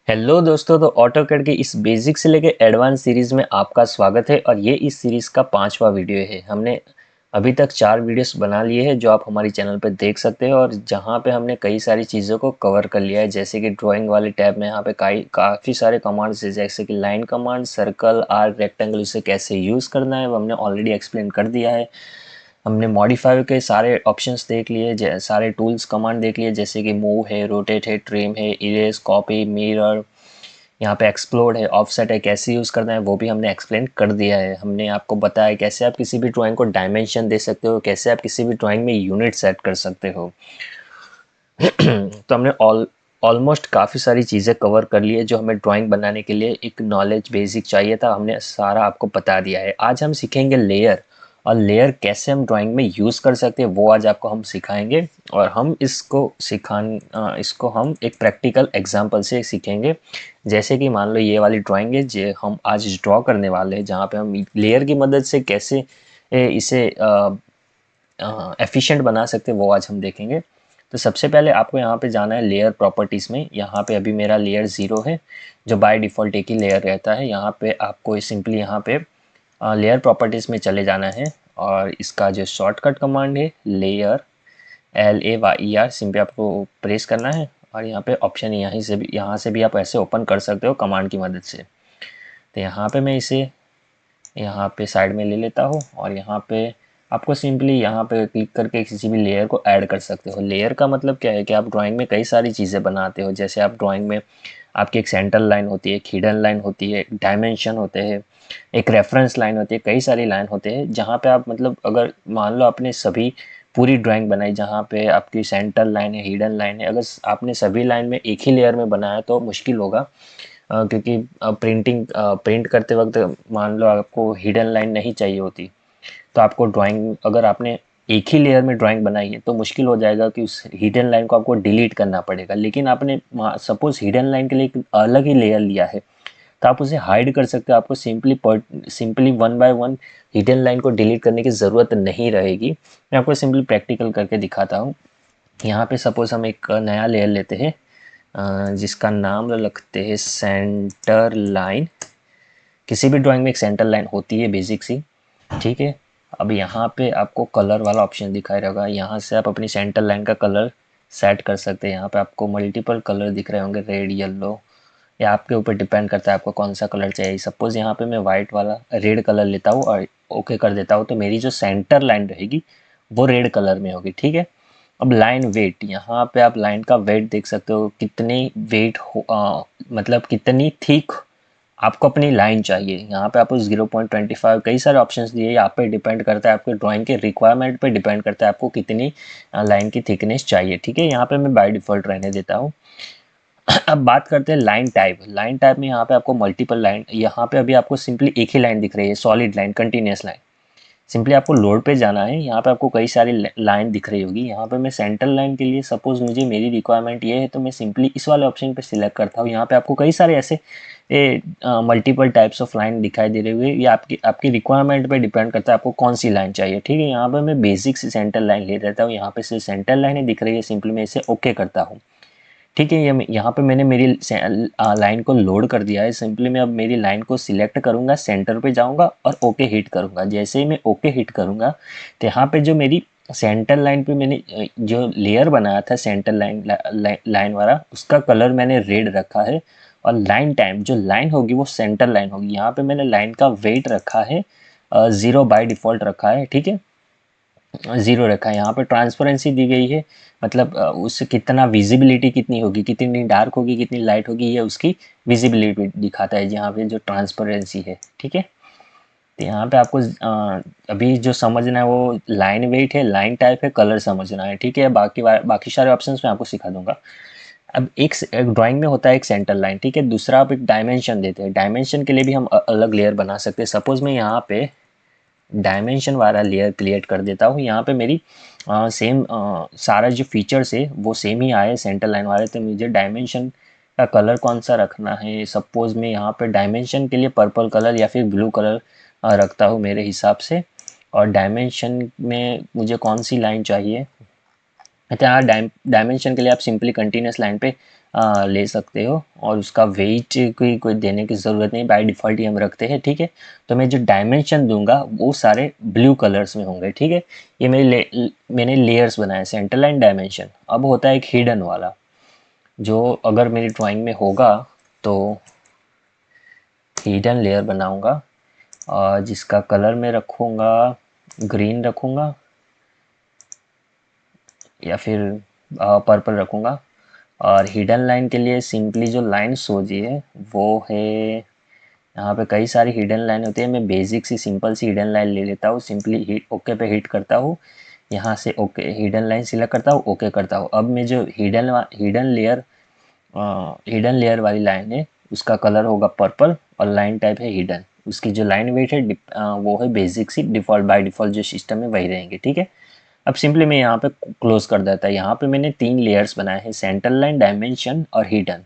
Hello दोस्तों, तो AutoCAD की इस बेसिक से लेके एडवांस सीरीज़ में आपका स्वागत है। और ये इस सीरीज़ का 5वां वीडियो है। हमने अभी तक 4 वीडियोस बना लिए हैं जो आप हमारी चैनल पर देख सकते हैं, और जहाँ पे हमने कई सारी चीज़ों को कवर कर लिया है। जैसे कि ड्राइंग वाले टैब में यहाँ पे काफ़ी सारे कमांड्स है, जैसे कि line command, circle, arc, rectangle, इसे कैसे यूज़ करना है वो हमने ऑलरेडी एक्सप्लेन कर दिया है। हमने मॉडिफाई के सारे ऑप्शंस देख लिए, सारे टूल्स कमांड देख लिए, जैसे कि मूव है, रोटेट है, ट्रिम है, इरेज, कॉपी, मिरर, यहाँ पे एक्सप्लोड है, ऑफसेट है, कैसे यूज़ करना है वो भी हमने एक्सप्लेन कर दिया है। हमने आपको बताया कैसे आप किसी भी ड्राइंग को डायमेंशन दे सकते हो, कैसे आप किसी भी ड्राइंग में यूनिट सेट कर सकते हो। तो हमने ऑलमोस्ट काफ़ी सारी चीज़ें कवर कर ली है जो हमें ड्राइंग बनाने के लिए एक नॉलेज बेसिक चाहिए था, हमने सारा आपको बता दिया है। आज हम सीखेंगे लेयर, और लेयर कैसे हम ड्राइंग में यूज़ कर सकते हैं वो आज आपको हम सिखाएंगे। और हम इसको हम एक प्रैक्टिकल एग्जांपल से सीखेंगे। जैसे कि मान लो ये वाली ड्राइंग है जो हम आज ड्रॉ करने वाले हैं, जहाँ पे हम लेयर की मदद से कैसे इसे एफिशिएंट बना सकते हैं वो आज हम देखेंगे। तो सबसे पहले आपको यहाँ पे जाना है लेयर प्रॉपर्टीज़ में। यहाँ पे अभी मेरा लेयर 0 है, जो बाय डिफ़ॉल्ट एक ही लेयर रहता है। यहाँ पे आपको सिंपली यहाँ पे लेयर प्रॉपर्टीज़ में चले जाना है, और इसका जो शॉर्टकट कमांड है लेयर LAYER, सिंपली आपको प्रेस करना है। और यहाँ पे ऑप्शन यहाँ से भी आप ऐसे ओपन कर सकते हो कमांड की मदद से। तो यहाँ पे मैं इसे यहाँ पे साइड में ले लेता हूँ, और यहाँ पे आपको सिंपली यहाँ पे क्लिक करके किसी भी लेयर को ऐड कर सकते हो। लेयर का मतलब क्या है कि आप ड्राइंग में कई सारी चीज़ें बनाते हो। जैसे आप ड्राइंग में आपकी एक सेंटर लाइन होती है, एक हिडन लाइन होती है, एक डायमेंशन होते हैं, एक रेफरेंस लाइन होती है, कई सारी लाइन होते हैं। जहाँ पे आप मतलब अगर मान लो आपने सभी पूरी ड्राइंग बनाई जहाँ पे आपकी सेंटर लाइन है, हिडन लाइन है, अगर आपने सभी लाइन में एक ही लेयर में बनाया तो मुश्किल होगा। क्योंकि प्रिंट करते वक्त मान लो आपको हिडन लाइन नहीं चाहिए होती, तो आपको ड्राइंग अगर आपने एक ही लेयर में ड्राइंग बनाई है तो मुश्किल हो जाएगा कि उस हिडन लाइन को आपको डिलीट करना पड़ेगा। लेकिन आपने सपोज हिडन लाइन के लिए एक अलग ही लेयर लिया है, तो आप उसे हाइड कर सकते हो। आपको simply one by one hidden line को डिलीट करने की ज़रूरत नहीं रहेगी। मैं आपको सिंपली प्रैक्टिकल करके दिखाता हूँ। यहाँ पे सपोज हम एक नया लेयर लेते हैं, जिसका नाम रखते हैं सेंटर लाइन। किसी भी ड्राइंग में एक सेंटर लाइन होती है बेसिक सी, ठीक है। अब यहाँ पे आपको कलर वाला ऑप्शन दिखाई रहेगा, यहाँ से आप अपनी सेंटर लाइन का कलर सेट कर सकते हैं। यहाँ पे आपको मल्टीपल कलर दिख रहे होंगे, रेड, येलो, या आपके ऊपर डिपेंड करता है आपको कौन सा कलर चाहिए। सपोज यहाँ पे मैं वाइट वाला रेड कलर लेता हूँ और ओके कर देता हूँ, तो मेरी जो सेंटर लाइन रहेगी वो रेड कलर में होगी, ठीक है। अब लाइन वेट, यहाँ पे आप लाइन का वेट देख सकते हो, कितनी वेट हो मतलब कितनी थिक आपको अपनी लाइन चाहिए। यहाँ पे आपको 0.25 कई सारे ऑप्शंस दिए, यहाँ पे डिपेंड करता है आपके ड्राइंग के रिक्वायरमेंट पे डिपेंड करता है आपको कितनी लाइन की थिकनेस चाहिए, ठीक है। यहाँ पे मैं बाय डिफ़ॉल्ट रहने देता हूँ। अब बात करते हैं लाइन टाइप। लाइन टाइप में यहाँ पे आपको मल्टीपल लाइन, यहाँ पे अभी आपको सिंपली एक ही लाइन दिख रही है, solid line, continuous line. Simply आपको लोड पे जाना है, यहाँ पे आपको कई सारी लाइन दिख रही होगी। यहाँ पे मैं सेंटर लाइन के लिए सपोज मुझे मेरी रिक्वायरमेंट ये है, तो मैं सिंपली इस वाले ऑप्शन पे सिलेक्ट करता हूँ। यहाँ पे आपको कई सारे ऐसे मल्टीपल टाइप्स ऑफ लाइन दिखाई दे रही हुई। ये आपकी आपकी रिक्वायरमेंट पे डिपेंड करता है आपको कौन सी लाइन चाहिए, ठीक है। यहाँ पे मैं बेसिक सी सेंटर लाइन ले लेता हूँ। यहाँ पे से सेंटर लाइन दिख रही है, सिंपली मैं इसे ओके करता हूँ, ठीक है। ये यहाँ पे मैंने मेरी लाइन को लोड कर दिया है। सिंपली मैं अब मेरी लाइन को सिलेक्ट करूँगा, सेंटर पे जाऊँगा और ओके हिट करूँगा। जैसे ही मैं ओके हिट करूँगा तो यहाँ पे जो मेरी सेंटर लाइन पे मैंने जो लेयर बनाया था सेंटर लाइन वाला, उसका कलर मैंने रेड रखा है। और लाइन टाइम जो लाइन होगी वो सेंटर लाइन होगी। यहाँ पे मैंने लाइन का वेट रखा है 0 बाय डिफ़ॉल्ट रखा है, ठीक है। 0 रखा है। यहाँ पे ट्रांसपेरेंसी दी गई है, मतलब उससे कितना विजिबिलिटी कितनी होगी, कितनी डार्क होगी, कितनी लाइट होगी, ये उसकी विजिबिलिटी दिखाता है यहाँ पे जो ट्रांसपेरेंसी है, ठीक है। तो यहाँ पे आपको अभी जो समझना है वो लाइन वेट है, लाइन टाइप है, कलर समझना है, ठीक है। बाकी सारे ऑप्शंस मैं आपको सिखा दूंगा। अब एक ड्राइंग में होता है एक सेंटर लाइन, ठीक है। दूसरा आप एक डायमेंशन देते हैं। डायमेंशन के लिए भी हम अलग लेयर बना सकते हैं। सपोज मैं यहाँ पे डायमेंशन वाला लेयर क्रिएट कर देता हूँ। यहाँ पे मेरी सेम सारा जो फीचर्स है वो सेम ही आए सेंटर लाइन वाले। तो मुझे डायमेंशन का कलर कौन सा रखना है, सपोज मैं यहाँ पे डायमेंशन के लिए पर्पल कलर या फिर ब्लू कलर रखता हूँ मेरे हिसाब से। और डायमेंशन में मुझे कौन सी लाइन चाहिए, अच्छा। हाँ, डायमेंशन के लिए आप सिंपली कंटिन्यूस लाइन पे ले सकते हो, और उसका वेट की कोई देने की ज़रूरत नहीं, बाय डिफ़ॉल्ट ही हम रखते हैं, ठीक है। तो मैं जो डायमेंशन दूंगा वो सारे ब्लू कलर्स में होंगे, ठीक है। ये मैंने लेयर्स बनाए, सेंटर लाइन, डायमेंशन। अब होता है एक हिडन वाला, जो अगर मेरी ड्राइंग में होगा तो हिडन लेयर बनाऊंगा, और जिसका कलर मैं रखूँगा ग्रीन रखूँगा, या फिर पर्पल रखूँगा। और हिडन लाइन के लिए सिंपली जो लाइन सोची है वो है, यहाँ पे कई सारी हिडन लाइन होती है, मैं बेसिक सी सिंपल सी हिडन लाइन ले लेता हूँ, सिंपली हिट ओके पे हिट करता हूँ, यहाँ से ओके हिडन लाइन सिलेक्ट करता हूँ, ओके करता हूँ। अब मैं जो हिडन लेयर वाली लाइन है उसका कलर होगा पर्पल, और लाइन टाइप है हिडन। उसकी जो लाइन वेट है वो है बेसिक सी, डिफ़ॉल्ट बाय डिफ़ॉल्ट जो सिस्टम है वही रहेंगे, ठीक है। अब सिंपली मैं यहाँ पे क्लोज कर देता है। यहाँ पे मैंने 3 लेयर्स बनाए हैं, सेंटर लाइन, डायमेंशन और हिडन।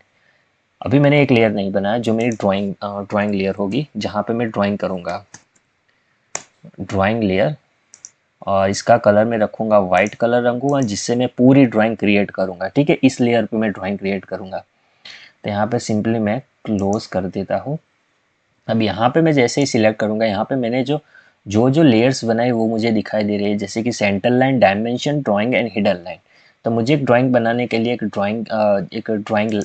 अभी मैंने एक लेयर नहीं बनाया जो मेरी ड्राइंग लेयर होगी, जहाँ पे मैं ड्राइंग करूँगा, ड्राइंग लेयर। और इसका कलर मैं रखूँगा वाइट कलर रखूँगा, जिससे मैं पूरी ड्राइंग क्रिएट करूँगा, ठीक है। इस लेयर पे मैं ड्राइंग क्रिएट करूँगा। तो यहाँ पे सिंपली मैं क्लोज कर देता हूँ। अब यहाँ पे मैं जैसे ही सिलेक्ट करूँगा, यहाँ पे मैंने जो जो जो लेयर्स बनाए वो मुझे दिखाई दे रही है, जैसे कि centre line, dimension, drawing and hidden line. तो मुझे एक ड्राइंग बनाने के लिए एक ड्राइंग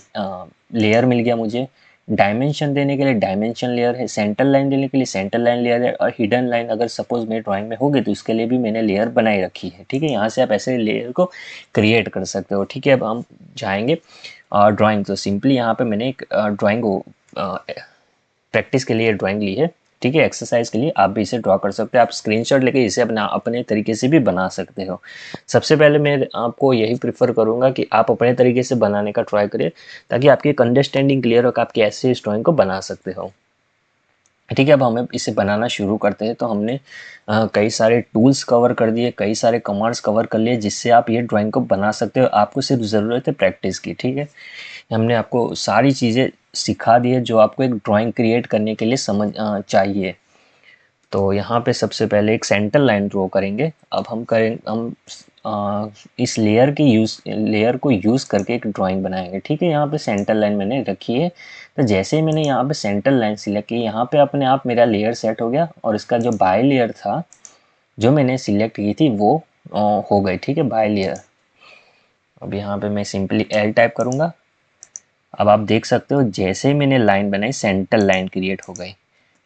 लेयर मिल गया मुझे, डायमेंशन देने के लिए डायमेंशन लेयर है, सेंटर लाइन देने के लिए सेंटर लाइन लेयर है, और हिडन लाइन अगर सपोज मेरी ड्राइंग में होगी तो उसके लिए भी मैंने लेयर बनाई रखी है, ठीक है। यहाँ से आप ऐसे लेयर को क्रिएट कर सकते हो, ठीक है। अब हम जाएंगे ड्राइंग। तो सिंपली यहाँ पे मैंने एक ड्राइंग को प्रैक्टिस के लिए ड्राइंग ली है, ठीक है। एक्सरसाइज के लिए आप भी इसे ड्रॉ कर सकते हो, आप स्क्रीनशॉट लेके इसे अपने तरीके से भी बना सकते हो। सबसे पहले मैं आपको यही प्रेफर करूंगा कि आप अपने तरीके से बनाने का ट्राई करें, ताकि आपकी एक अंडरस्टैंडिंग क्लियर हो कि आप कैसे इस ड्राइंग को बना सकते हो, ठीक है। अब हमें इसे बनाना शुरू करते हैं। तो हमने कई सारे टूल्स कवर कर दिए, कई सारे कमांड्स कवर कर लिए, जिससे आप ये ड्राइंग को बना सकते हो। आपको सिर्फ ज़रूरत है प्रैक्टिस की, ठीक है। हमने आपको सारी चीज़ें सिखा दी है जो आपको एक ड्राइंग क्रिएट करने के लिए चाहिए। तो यहाँ पे सबसे पहले एक सेंटर लाइन ड्रॉ करेंगे। अब हम इस लेयर को यूज़ करके एक ड्राइंग बनाएंगे, ठीक है। यहाँ पे सेंटर लाइन मैंने रखी है। तो जैसे ही मैंने यहाँ पे सेंटर लाइन सिलेक्ट की, यहाँ पे अपने आप मेरा लेयर सेट हो गया, और इसका जो बाय लेयर था जो मैंने सिलेक्ट की थी वो हो गई, ठीक है, बाय लेयर। अब यहाँ पे मैं सिंपली एल टाइप करूँगा। अब आप देख सकते हो जैसे ही मैंने लाइन बनाई, सेंटर लाइन क्रिएट हो गई।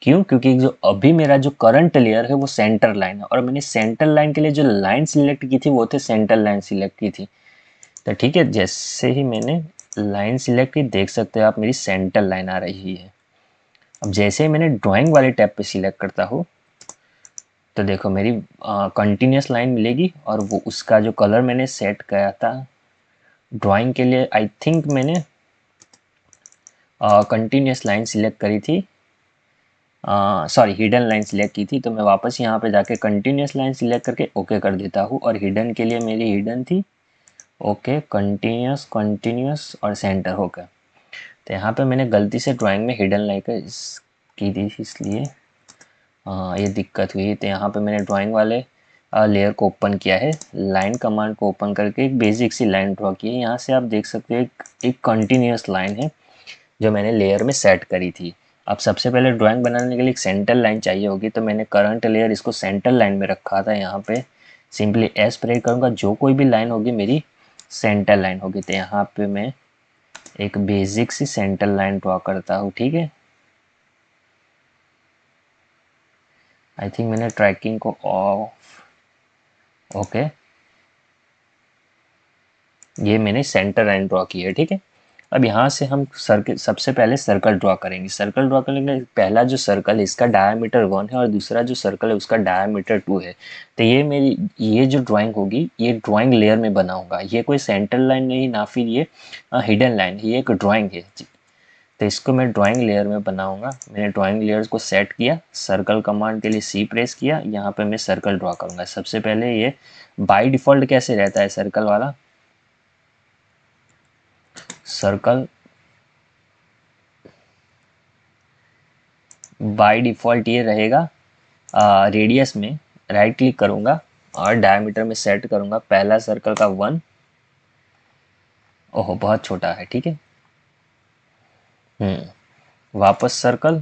क्यों? क्योंकि जो अभी मेरा जो करंट लेयर है वो सेंटर लाइन है, और मैंने सेंटर लाइन के लिए जो लाइन सिलेक्ट की थी वो थे सेंटर लाइन सिलेक्ट की थी। तो ठीक है, जैसे ही मैंने लाइन सिलेक्ट की, देख सकते हो आप मेरी सेंटर लाइन आ रही है। अब जैसे ही मैंने ड्राइंग वाले टैब पे सिलेक्ट करता हूँ, तो देखो मेरी कंटिन्यूस लाइन मिलेगी, और वो उसका जो कलर मैंने सेट किया था ड्राइंग के लिए, आई थिंक मैंने कंटिन्यूस लाइन सिलेक्ट करी थी, सॉरी हिडन लाइन सिलेक्ट की थी। तो मैं वापस यहाँ पे जाके कंटिन्यूस लाइन सिलेक्ट करके ओके कर देता हूँ, और हिडन के लिए मेरी हिडन थी ओके, कंटिन्यूस कंटिन्यूस और सेंटर होकर। तो यहाँ पे मैंने गलती से ड्राइंग में हिडन लाइन की थी, इसलिए ये दिक्कत हुई। तो यहाँ पे मैंने ड्राइंग वाले लेयर को ओपन किया है, लाइन कमांड को ओपन करके एक बेसिक सी लाइन ड्रॉ की है। यहाँ से आप देख सकते हो एक कंटिन्यूस लाइन है जो मैंने लेयर में सेट करी थी। अब सबसे पहले ड्राइंग बनाने के लिए एक सेंटर लाइन चाहिए होगी, तो मैंने करंट लेयर इसको सेंटर लाइन में रखा था। यहाँ पे सिंपली एस प्रेस करूँगा, जो कोई भी लाइन होगी मेरी सेंटर लाइन होगी। तो यहाँ पे मैं एक बेसिक सी सेंटर लाइन ड्रॉ करता हूँ, ठीक है। आई थिंक मैंने ट्रैकिंग को ऑफ, ओके, ये मैंने सेंटर लाइन ड्रॉ की है, ठीक है। अब यहाँ से हम सर्कल, सबसे पहले सर्कल ड्रॉ करेंगे। सर्कल ड्रॉ करेंगे, पहला जो सर्कल है इसका डायमीटर 1 है, और दूसरा जो सर्कल है उसका डायमीटर 2 है। तो ये जो ड्राइंग होगी ये ड्राइंग लेयर में बनाऊंगा। ये कोई सेंटर लाइन नहीं, ना फिर ये हिडन लाइन है, ये एक ड्राइंग है। तो इसको मैं ड्राइंग लेयर में बनाऊंगा। मैंने ड्राइंग लेयर को सेट किया, सर्कल कमांड के लिए सी प्रेस किया, यहाँ पे मैं सर्कल ड्रॉ करूंगा। सबसे पहले ये बाय डिफ़ॉल्ट कैसे रहता है सर्कल वाला, सर्कल बाय डिफ़ॉल्ट ये रहेगा रेडियस में राइट क्लिक करूंगा और डायमीटर में सेट करूंगा, पहला सर्कल का 1, ओहो बहुत छोटा है, ठीक है। वापस circle,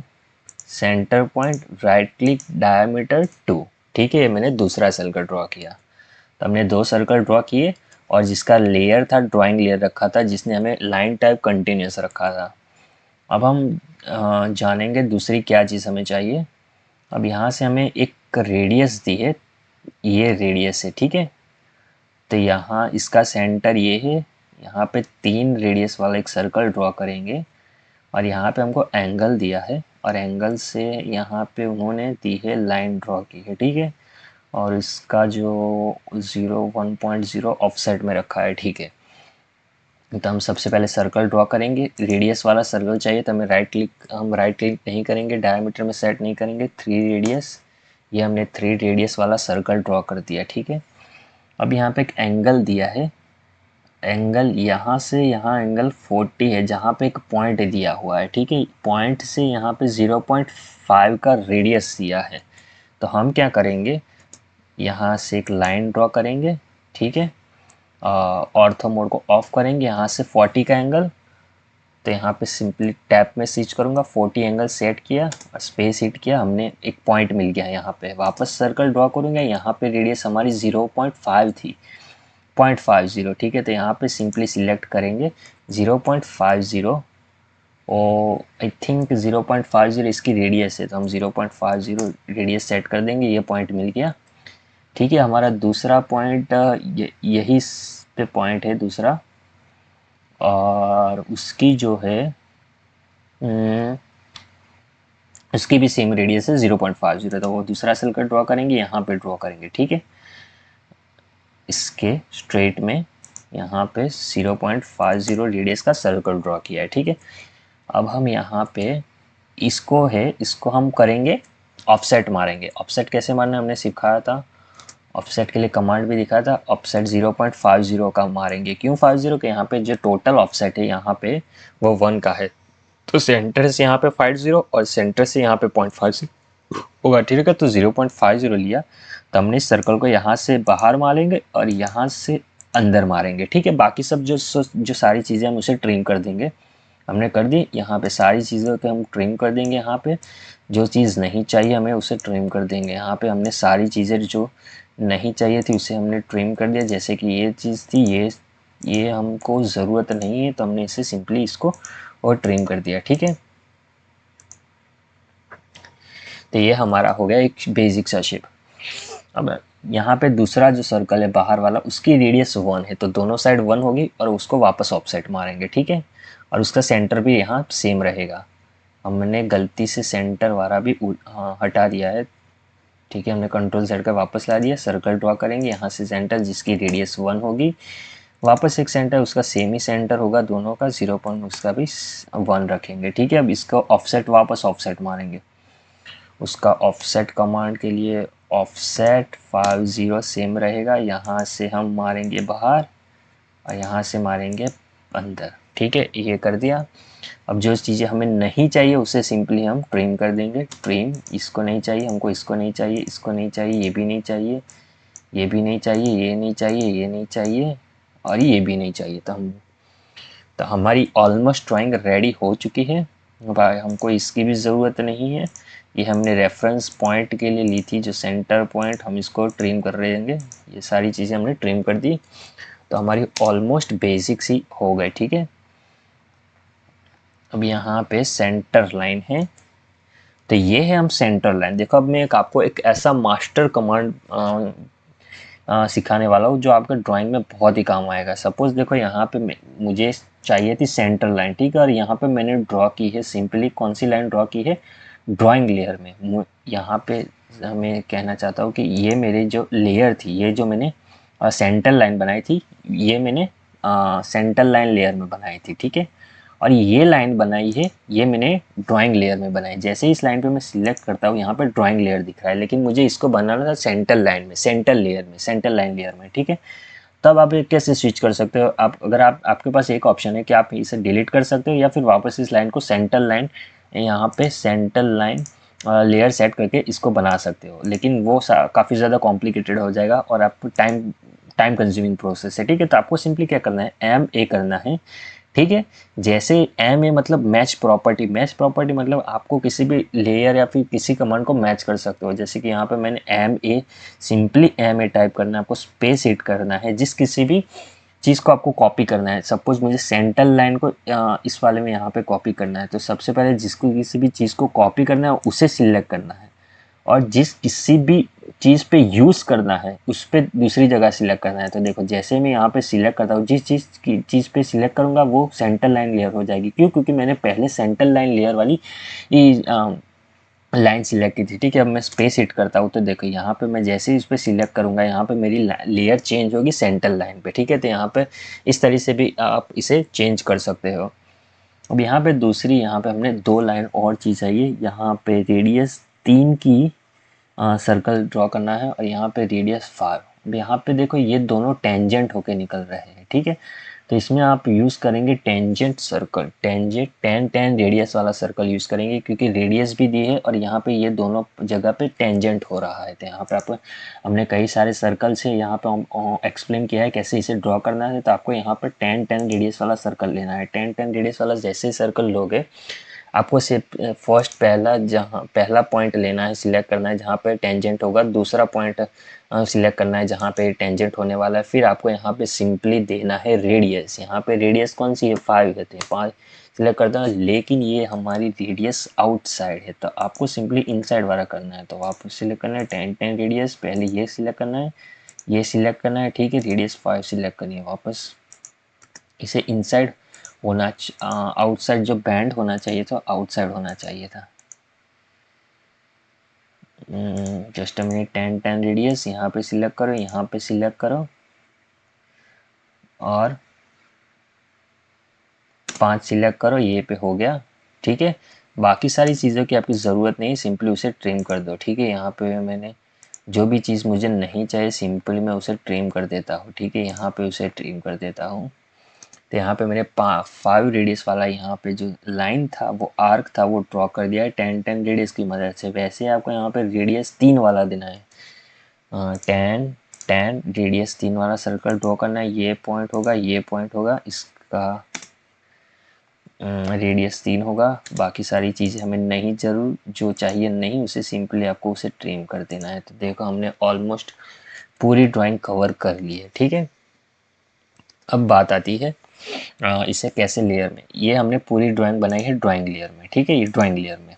centre point, right click, diameter 2, ठीक है। ये मैंने दूसरा सर्कल ड्रॉ किया। तो हमने 2 सर्कल ड्रॉ किए और जिसका लेयर था ड्राइंग लेयर रखा था, जिसने हमें लाइन टाइप कंटिन्यूस रखा था। अब हम जानेंगे दूसरी क्या चीज़ हमें चाहिए। अब यहाँ से हमें एक रेडियस दी है, ये रेडियस है, ठीक है। तो यहाँ इसका सेंटर ये है, यहाँ पे 3 रेडियस वाला एक सर्कल ड्रॉ करेंगे और यहाँ पे हमको एंगल दिया है और एंगल से यहाँ पे उन्होंने दी है लाइन ड्रॉ की है, ठीक है। और इसका जो 1.0 ऑफसेट में रखा है, ठीक है। तो हम सबसे पहले सर्कल ड्रॉ करेंगे, रेडियस वाला सर्कल चाहिए तो हम राइट क्लिक नहीं करेंगे, डायमीटर में सेट नहीं करेंगे, 3 रेडियस, ये हमने 3 रेडियस वाला सर्कल ड्रॉ कर दिया, ठीक है। अब यहाँ पे एक एंगल दिया है, एंगल यहाँ से यहाँ एंगल 40 है, जहाँ पे एक पॉइंट दिया हुआ है, ठीक है। पॉइंट से यहाँ पे 0.5 का रेडियस दिया है। तो हम क्या करेंगे, यहाँ से एक लाइन ड्रॉ करेंगे, ठीक है। ऑर्थो मोड को ऑफ करेंगे, यहाँ से 40 का एंगल, तो यहाँ पे सिंपली टैप में स्विच करूँगा, 40 एंगल सेट किया और स्पेस हिट किया, हमने एक पॉइंट मिल गया यहाँ पे। वापस सर्कल ड्रॉ करूँगा, यहाँ पे रेडियस हमारी 0.5 थी, 0.50, ठीक है। तो यहाँ पे सिंपली सिलेक्ट करेंगे 0.50 और आई थिंक 0.50 इसकी रेडियस है, तो हम 0.50 रेडियस सेट कर देंगे, ये पॉइंट मिल गया, ठीक है। हमारा दूसरा पॉइंट यही पे पॉइंट है दूसरा, और उसकी जो है उसकी भी सेम रेडियस है 0.50, तो वो दूसरा सर्कल ड्रॉ करेंगे, यहाँ पे ड्रॉ करेंगे, ठीक है। इसके स्ट्रेट में यहाँ पे 0.50 रेडियस का सर्कल ड्रॉ किया है, ठीक है। अब हम यहाँ पे इसको हम करेंगे ऑफसेट मारेंगे। ऑफसेट कैसे मारना हमने सिखाया था, ऑफसेट के लिए कमांड भी दिखाया था। ऑफसेट 0.50 का मारेंगे, क्यों 50 के, यहाँ पे जो टोटल ऑफसेट है यहाँ पे वो 1 का है, तो सेंटर से यहाँ पे 50 और सेंटर से यहाँ पे 0.50 होगा, ठीक है। तो 0.50 लिया, तो हमने इस सर्कल को यहाँ से बाहर मारेंगे और यहाँ से अंदर मारेंगे, ठीक है। बाकी सब जो सारी चीज़ें हम उसे ट्रिम कर देंगे, हमने कर दी। यहाँ पे सारी चीज़ों को हम ट्रिम कर देंगे, यहाँ पे जो चीज़ नहीं चाहिए हमें उसे ट्रिम कर देंगे। यहाँ पे हमने सारी चीज़ें जो नहीं चाहिए थी उसे हमने ट्रिम कर दिया, जैसे कि ये चीज़ थी, ये हमको ज़रूरत नहीं है, तो हमने इसे सिंपली इसको और ट्रिम कर दिया, ठीक है। तो ये हमारा हो गया एक बेसिक सा शेप। अब यहाँ पे दूसरा जो सर्कल है बाहर वाला, उसकी रेडियस 1 है, तो दोनों साइड 1 होगी और उसको वापस ऑफसेट मारेंगे, ठीक है। और उसका सेंटर भी यहाँ सेम रहेगा। हमने गलती से सेंटर वाला भी हटा दिया है, ठीक है। हमने कंट्रोल सेट कर वापस ला दिया, सर्कल ड्रॉ करेंगे, यहाँ से सेंटर जिसकी रेडियस 1 होगी, वापस एक सेंटर उसका सेम ही सेंटर होगा दोनों का, 0 पॉइंट उसका भी 1 रखेंगे, ठीक है। अब इसको ऑफसेट वापस ऑफसेट मारेंगे, उसका ऑफसेट कमांड के लिए ऑफसेट 50 सेम रहेगा, यहाँ से हम मारेंगे बाहर और यहाँ से मारेंगे अंदर, ठीक है। ये कर दिया। अब जो चीज़ें हमें नहीं चाहिए उसे सिंपली हम ट्रिम कर देंगे, ट्रिम, इसको नहीं चाहिए हमको, इसको नहीं चाहिए, इसको नहीं चाहिए, ये भी नहीं चाहिए, ये भी नहीं चाहिए, ये नहीं चाहिए, ये नहीं चाहिए और ये भी नहीं चाहिए। तो हमारी ऑलमोस्ट ड्राइंग रेडी हो चुकी है भाई, हमको इसकी भी ज़रूरत नहीं है। ये हमने रेफरेंस पॉइंट के लिए ली थी, जो सेंटर पॉइंट, हम इसको ट्रिम कर रहे हैं। ये सारी चीज़ें हमने ट्रिम कर दी, तो हमारी ऑलमोस्ट बेसिक सी हो गई, ठीक है। अब यहाँ पे सेंटर लाइन है, तो ये है हम सेंटर लाइन। देखो अब मैं आपको एक ऐसा मास्टर कमांड सिखाने वाला हूँ जो आपके ड्राइंग में बहुत ही काम आएगा। सपोज देखो यहाँ पे मुझे चाहिए थी सेंटर लाइन, ठीक है। और यहाँ पे मैंने ड्रॉ की है सिंपली, कौन सी लाइन ड्रॉ की है, ड्राइंग लेयर में। यहाँ पे मैं कहना चाहता हूँ कि ये मेरी जो लेयर थी, ये जो मैंने सेंटर लाइन बनाई थी, ये मैंने सेंटर लाइन लेयर में बनाई थी, ठीक है। और ये लाइन बनाई है, ये मैंने ड्राइंग लेयर में बनाई। जैसे ही इस लाइन पे मैं सिलेक्ट करता हूँ, यहाँ पे ड्राइंग लेयर दिख रहा है, लेकिन मुझे इसको बनाना था सेंटर लाइन में, सेंटर लेयर में, सेंटर लाइन लेयर में, ठीक है। तब आप कैसे स्विच कर सकते हो, आप अगर आपके पास एक ऑप्शन है कि आप इसे डिलीट कर सकते हो या फिर वापस इस लाइन को सेंटर लाइन, यहाँ पे सेंटर लाइन लेयर सेट करके इसको बना सकते हो, लेकिन वो काफ़ी ज़्यादा कॉम्प्लिकेटेड हो जाएगा और आपको टाइम टाइम कंज्यूमिंग प्रोसेस है, ठीक है। तो आपको सिंपली क्या करना है, एम ए करना है, ठीक है। जैसे एम ए मतलब मैच प्रॉपर्टी, मैच प्रॉपर्टी मतलब आपको किसी भी लेयर या फिर किसी कमांड को मैच कर सकते हो। जैसे कि यहाँ पे मैंने M A, simply M A type करना है, आपको स्पेस हिट करना है, जिस किसी भी चीज़ को आपको कॉपी करना है। सपोज मुझे सेंटर लाइन को इस वाले में यहाँ पे कॉपी करना है, तो सबसे पहले जिसको किसी भी चीज़ को कॉपी करना है उसे सिलेक्ट करना है, और जिस किसी भी चीज़ पे यूज़ करना है उस पर दूसरी जगह सिलेक्ट करना है। तो देखो जैसे मैं यहाँ पे सिलेक्ट करता हूँ, जिस चीज़ पे सिलेक्ट करूँगा वो सेंटर लाइन लेयर हो जाएगी। क्यों? क्योंकि मैंने पहले सेंटर लाइन लेयर वाली लाइन सिलेक्ट की थी, ठीक है। अब मैं स्पेस हिट करता हूँ, तो देखो यहाँ पे मैं जैसे ही इस पर सिलेक्ट करूँगा, यहाँ पे मेरी लेयर चेंज होगी सेंटर लाइन पे, ठीक है। तो यहाँ पे इस तरह से भी आप इसे चेंज कर सकते हो। अब यहाँ पे दूसरी, यहाँ पे हमने 2 लाइन और चीज़ चाहिए। यहाँ पे रेडियस 3 की सर्कल ड्रॉ करना है, और यहाँ पे रेडियस 5। अब यहाँ पे देखो ये दोनों टेंजेंट होके निकल रहे हैं, ठीक है। तो इसमें आप यूज़ करेंगे टेंजेंट सर्कल, टेंजेंट 10 रेडियस वाला सर्कल यूज़ करेंगे, क्योंकि रेडियस भी दी है और यहाँ पे ये दोनों जगह पे टेंजेंट हो रहा है। तो यहाँ पे आपको, हमने कई सारे सर्कल से यहाँ पे एक्सप्लेन किया है कैसे इसे ड्रॉ करना है। तो आपको यहाँ पर 10 रेडियस वाला सर्कल लेना है। 10 रेडियस वाला जैसे ही सर्कल लोगे, आपको सिर्फ फर्स्ट पहला पॉइंट लेना है, सिलेक्ट करना है जहाँ पे टेंजेंट होगा, दूसरा पॉइंट सिलेक्ट करना है जहाँ पे टेंजेंट होने वाला है। फिर आपको यहाँ पे सिंपली देना है रेडियस। यहाँ पे रेडियस कौन सी है, 5 कहते हैं, 5 सिलेक्ट करता हूँ, लेकिन ये हमारी रेडियस आउटसाइड है, तो आपको सिंपली इनसाइड वाला करना है। तो आपको सिलेक्ट करना है 10 रेडियस, पहले ये सिलेक्ट करना है, ये सिलेक्ट करना है, ठीक है। रेडियस 5 सिलेक्ट करनी है, वापस इसे इनसाइड होना, आउटसाइड जो बैंड होना चाहिए था आउटसाइड होना चाहिए था। जस्ट अ मिनट, 10 रेडियस यहाँ पे सिलेक्ट करो, यहाँ पे सिलेक्ट करो, और 5 सिलेक्ट करो, ये पे हो गया, ठीक है। बाकी सारी चीज़ों की आपकी ज़रूरत नहीं, सिंपली उसे ट्रिम कर दो, ठीक है। यहाँ पे मैंने जो भी चीज़ मुझे नहीं चाहिए सिंपली मैं उसे ट्रिम कर देता हूँ, ठीक है। यहाँ पे उसे ट्रिम कर देता हूँ। तो यहाँ पे मैंने 5 रेडियस वाला यहाँ पे जो लाइन था, वो आर्क था, वो ड्रॉ कर दिया है 10 रेडियस की मदद से। वैसे आपको यहाँ पे रेडियस 3 वाला देना है, 10 रेडियस 3 वाला सर्कल ड्रॉ करना है। ये पॉइंट होगा, ये पॉइंट होगा, इसका रेडियस 3 होगा। बाकी सारी चीज़ें हमें नहीं जरूर, जो चाहिए नहीं उसे सिंपली आपको उसे ट्रिम कर देना है। तो देखो हमने ऑलमोस्ट पूरी ड्राइंग कवर कर ली है, ठीक है। अब बात आती है इसे कैसे लेयर में, ये हमने पूरी ड्राइंग बनाई है ड्राइंग लेयर में, ठीक है। ये ड्राइंग लेयर में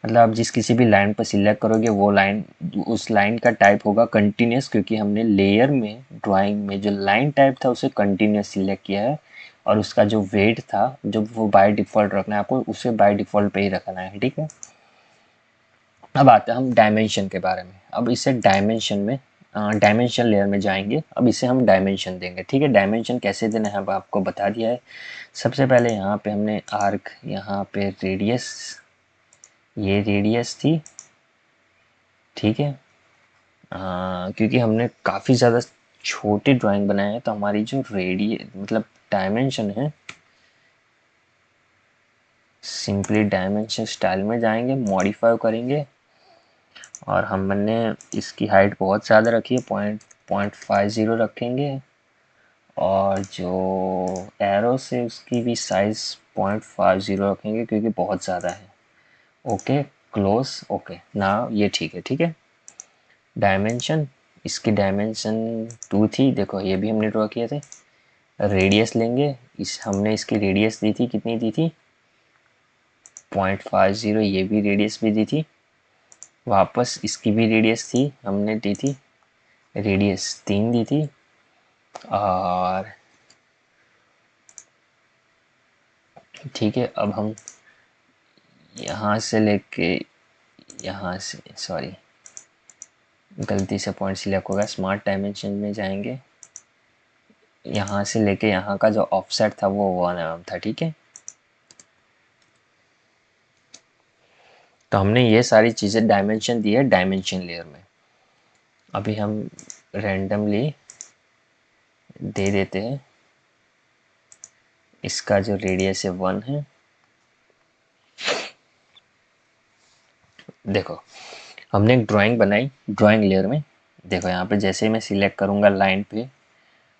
मतलब आप जिस किसी भी लाइन पर सिलेक्ट करोगे वो लाइन, उस लाइन का टाइप होगा कंटिन्यूस, क्योंकि हमने लेयर में ड्राइंग में जो लाइन टाइप था उसे कंटिन्यूस सिलेक्ट किया है, और उसका जो वेट था जो वो बाय डिफ़ॉल्ट रखना है आपको, उसे बाय डिफ़ॉल्ट पे ही रखना है, ठीक है। अब आते हैं हम डायमेंशन के बारे में। अब इसे डायमेंशन में, डायमेंशन लेयर में जाएंगे, अब इसे हम डायमेंशन देंगे, ठीक है। डायमेंशन कैसे देना है अब आपको बता दिया है। सबसे पहले यहाँ पे हमने आर्क, यहाँ पे रेडियस, ये रेडियस थी, ठीक है। क्योंकि हमने काफ़ी ज़्यादा छोटी ड्राइंग बनाए हैं, तो हमारी जो मतलब डायमेंशन है, सिंपली डायमेंशन स्टाइल में जाएंगे, मॉडिफाई करेंगे, और हमने इसकी हाइट बहुत ज़्यादा रखी है, 0.50 रखेंगे, और जो एरो से उसकी भी साइज़ 0.50 रखेंगे क्योंकि बहुत ज़्यादा है। ओके, क्लोज, ओके ना, ये ठीक है, ठीक है। डायमेंशन, इसकी डायमेंशन 2 थी, देखो ये भी हमने ड्रॉ किए थे। रेडियस लेंगे, हमने इसकी रेडियस दी थी, कितनी दी थी, 0.50, ये भी रेडियस भी दी थी। वापस इसकी भी रेडियस थी, हमने दी थी रेडियस 3 दी थी, और ठीक है। अब हम यहाँ से लेके यहाँ से, सॉरी गलती से पॉइंट सिलेक्ट होगा, स्मार्ट डायमेंशन में जाएंगे, यहाँ से लेके यहाँ का जो ऑफसेट था वो 1 mm था, ठीक है। तो हमने ये सारी चीज़ें डायमेंशन दी है डायमेंशन लेयर में। अभी हम रैंडमली दे देते हैं, इसका जो रेडियस है 1 है। देखो हमने एक ड्राइंग बनाई ड्राइंग लेयर में, देखो यहाँ पे जैसे मैं सिलेक्ट करूँगा लाइन पे,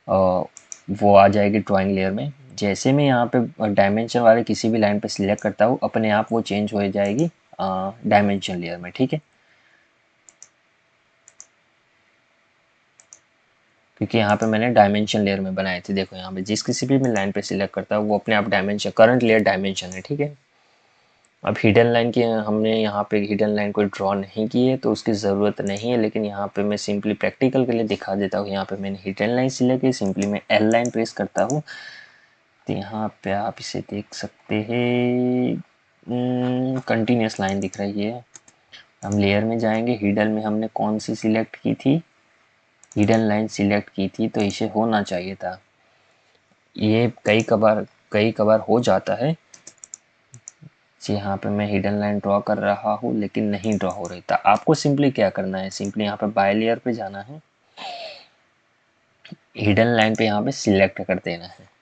वो आ जाएगी ड्राइंग लेयर में। जैसे मैं यहाँ पे डायमेंशन वाले किसी भी लाइन पे सिलेक्ट करता हूँ, अपने आप वो चेंज हो जाएगी डायमेंशन लेयर में, ठीक है। क्योंकि यहाँ पे मैंने डायमेंशन लेयर में बनाए थे। देखो यहाँ पे जिस किसी भी मैं लाइन पे सिलेक्ट करता हूँ वो अपने आप डायमेंशन, करंट लेयर डायमेंशन है, ठीक है। अब हिडन लाइन की हमने यहाँ पे हिडन लाइन कोई ड्रॉ नहीं की है तो उसकी ज़रूरत नहीं है, लेकिन यहाँ पे मैं सिंपली प्रैक्टिकल के लिए दिखा देता हूँ। यहाँ पे मैंने हिडन लाइन सिलेक्ट की, सिंपली मैं एल लाइन प्रेस करता हूँ तो यहाँ पे आप इसे देख सकते हैं, कंटिन्यूस लाइन दिख रही है। हम लेयर में जाएंगे, हिडन में हमने कौन सी सिलेक्ट की थी, हिडन लाइन सिलेक्ट की थी, तो इसे होना चाहिए था। ये कई कबार हो जाता है जी। यहाँ पे मैं हिडन लाइन ड्रॉ कर रहा हूँ लेकिन नहीं ड्रॉ हो रही था। आपको सिंपली क्या करना है, सिंपली यहाँ पे बाय लेयर पे जाना है, हिडन लाइन पे यहाँ पे सिलेक्ट कर देना है।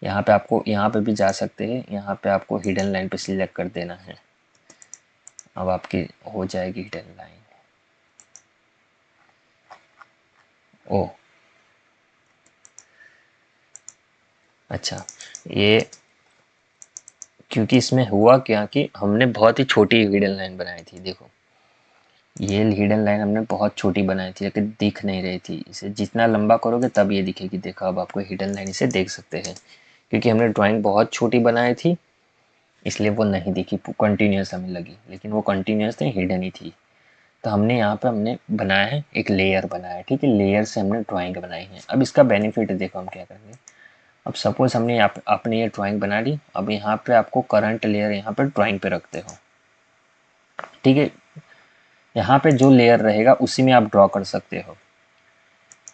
यहाँ पे आपको यहाँ पे भी जा सकते हैं, यहाँ पे आपको हिडन लाइन पे सिलेक्ट कर देना है। अब आपकी हो जाएगी हिडन लाइन। ओ अच्छा, ये क्योंकि इसमें हुआ क्या कि हमने बहुत ही छोटी हिडन लाइन बनाई थी। देखो ये हिडन लाइन हमने बहुत छोटी बनाई थी लेकिन दिख नहीं रही थी। इसे जितना लंबा करोगे तब ये दिखेगी। देखो अब आपको हिडन लाइन इसे देख सकते हैं, क्योंकि हमने ड्राइंग बहुत छोटी बनाई थी इसलिए वो नहीं दिखी, कंटिन्यूस हमें लगी, लेकिन वो कंटिन्यूस नहीं, हिडन ही थी। तो हमने यहाँ पे हमने बनाया है, एक लेयर बनाया है, ठीक है। लेयर से हमने ड्राइंग बनाई है। अब इसका बेनिफिट देखो हम क्या करेंगे। अब सपोज हमने आपने ये ड्राइंग बना ली, अब यहाँ पे आपको करंट लेयर यहाँ पे ड्राइंग पे रखते हो, ठीक है। यहाँ पे जो लेयर रहेगा उसी में आप ड्रॉ कर सकते हो,